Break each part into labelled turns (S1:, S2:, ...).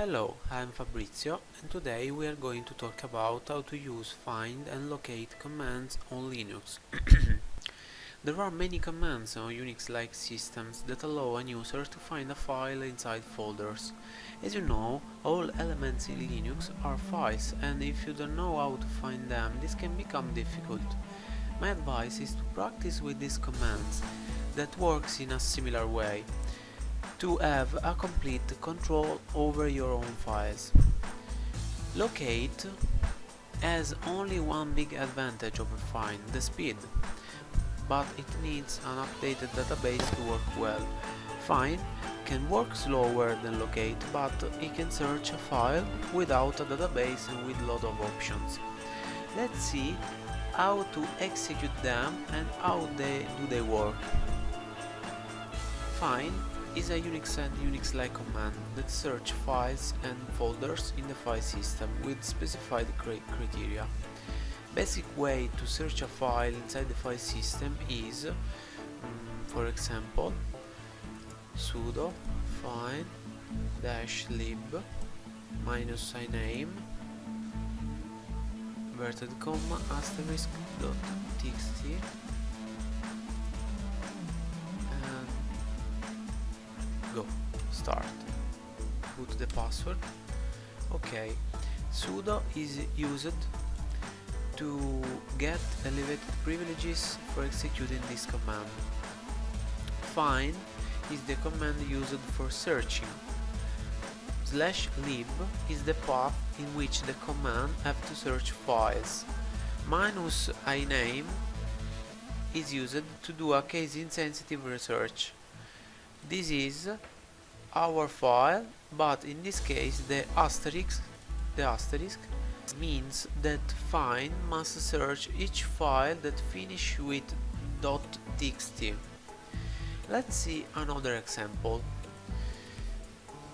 S1: Hello, I'm Fabrizio and today we are going to talk about how to use find and locate commands on Linux. There are many commands on Unix-like systems that allow a user to find a file inside folders. As you know, all elements in Linux are files, and if you don't know how to find them, this can become difficult. My advice is to practice with these commands that works in a similar way, to have a complete control over your own files. Locate has only one big advantage over find, the speed, but it needs an updated database to work well. Find can work slower than locate, but it can search a file without a database and with lot of options. Let's see how to execute them and how they work. Find is a Unix and Unix-like command that search files and folders in the file system with specified criteria. Basic way to search a file inside the file system is, for example, sudo find -lib -iname inverted comma *txt and go, start, put the password. Okay, sudo is used to get elevated privileges for executing this command. Find is the command used for searching. /lib is the path in which the command have to search files. -iname is used to do a case-insensitive research. This is our file, but in this case the asterisk means that find must search each file that finish with .txt. Let's see another example.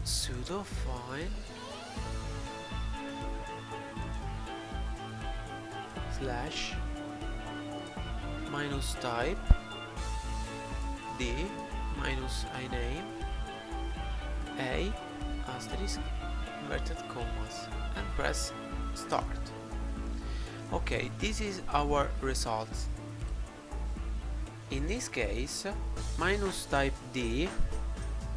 S1: Sudo find /type d -iname a asterisk inverted commas and press start. Okay, this is our results. In this case, -type d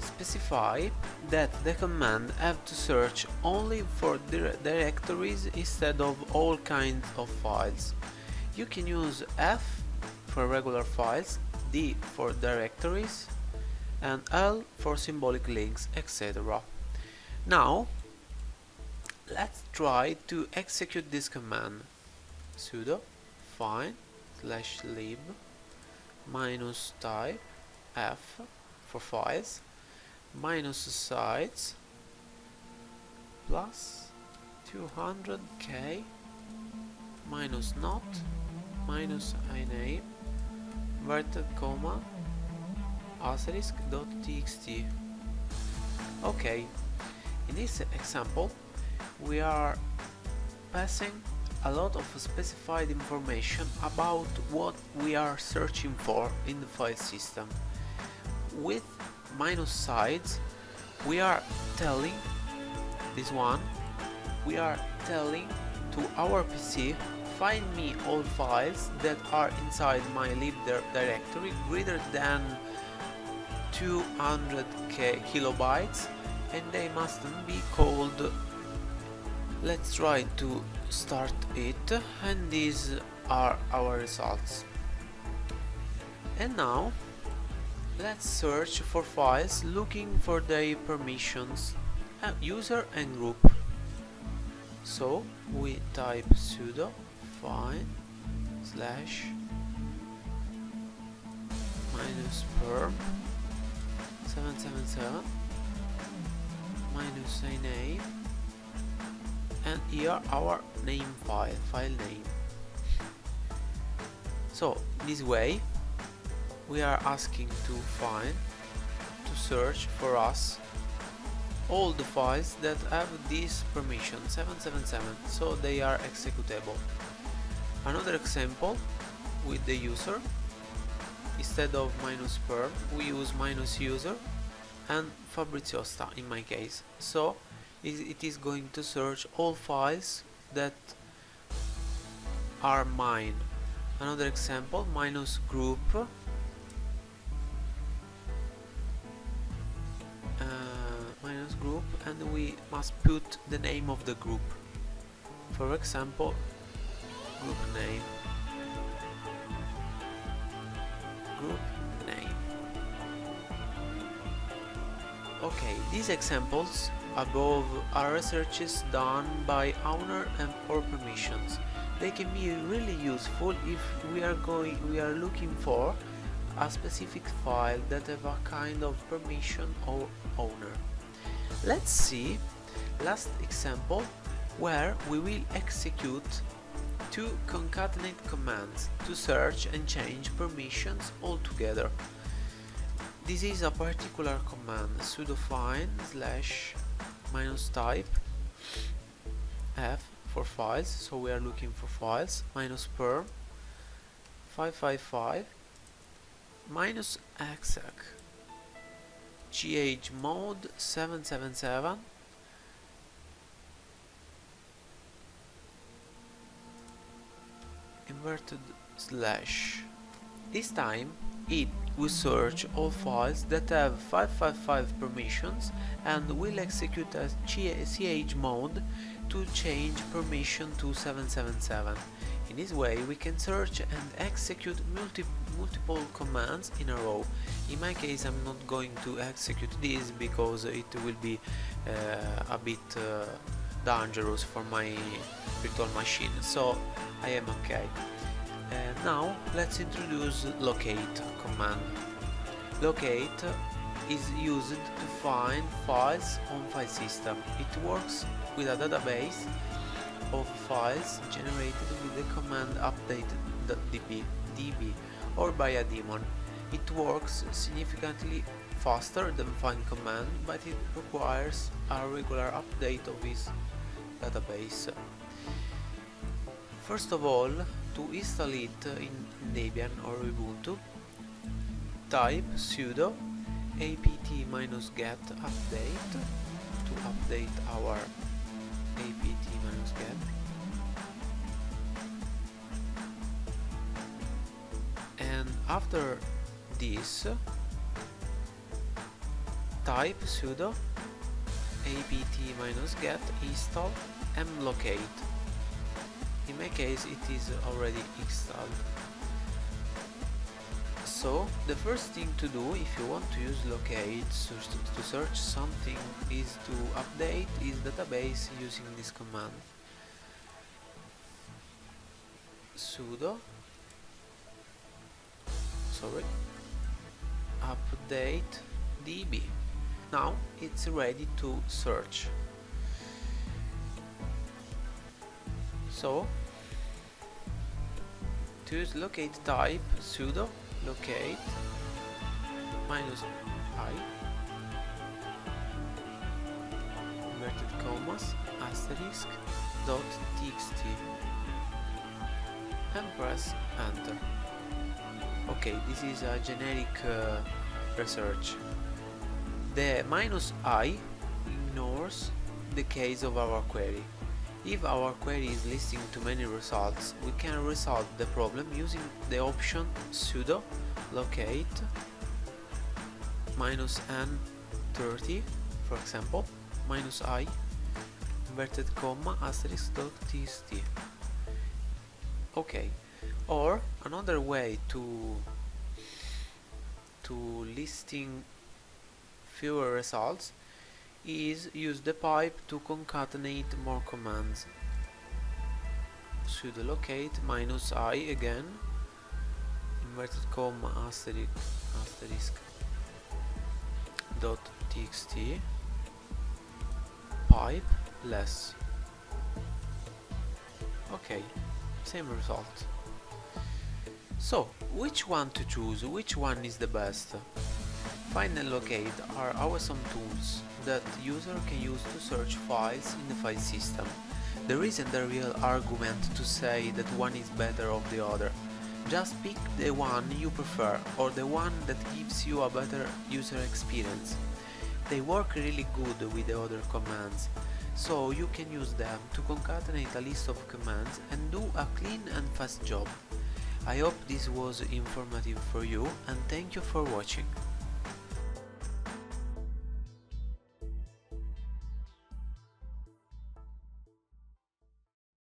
S1: specify that the command have to search only for directories instead of all kinds of files. You can use F for regular files, D for directories, and L for symbolic links, etc. Now, let's try to execute this command. Sudo find /lib -type F for files -size plus 200k -not -iname inverted comma *txt. Okay, in this example we are passing a lot of specified information about what we are searching for in the file system. With -size we are telling to our PC, find me all files that are inside my lib directory greater than 200k kilobytes, and they mustn't be called. Let's try to start it, and these are our results. And now let's search for files looking for their permissions, user and group. So we type sudo find /perm 777 -iname, and here our file name. So this way we are asking to search for us all the files that have this permission 777, so they are executable. Another example with the user, instead of -perm we use -user and Fabriziosta in my case, so it is going to search all files that are mine. Another example, minus group, and we must put the name of the group. For example, group name. Okay, these examples above are researches done by owner and or permissions. They can be really useful if we are looking for a specific file that have a kind of permission or owner. Let's see last example where we will execute two concatenate commands to search and change permissions altogether. This is a particular command, sudo find /type f for files, so we are looking for files, -perm 555 -exec chmod 777 inverted slash. This time it will search all files that have 555 permissions and will execute a chmod to change permission to 777. In this way we can search and execute multiple commands in a row. In my case I'm not going to execute this because it will be a bit dangerous for my virtual machine, so I am okay. Now let's introduce locate command. Locate is used to find files on file system. It works with a database of files generated with the command update.db or by a daemon. It works significantly faster than find command, but it requires a regular update of its database. First of all, to install it in Debian or Ubuntu, type sudo apt-get update to update our apt-get, and after this type sudo apt-get install mlocate. In my case it is already installed. So the first thing to do if you want to use locate to search something is to update its database using this command, sudo update db. Now it's ready to search. So to use locate, type sudo locate -i inverted commas asterisk .txt and press enter. Okay, this is a generic research. The -i ignores the case of our query. If our query is listing too many results, we can resolve the problem using the option sudo locate -n30, for example, -i inverted comma asterisk.txt. Okay, or another way to listing fewer results is use the pipe to concatenate more commands. Sudo locate -i again inverted comma asterisk .txt pipe less. Okay, same result. So which one to choose? Which one is the best? Find and locate are awesome tools that user can use to search files in the file system. There isn't a real argument to say that one is better of the other. Just pick the one you prefer or the one that gives you a better user experience. They work really good with the other commands, so you can use them to concatenate a list of commands and do a clean and fast job. I hope this was informative for you, and thank you for watching.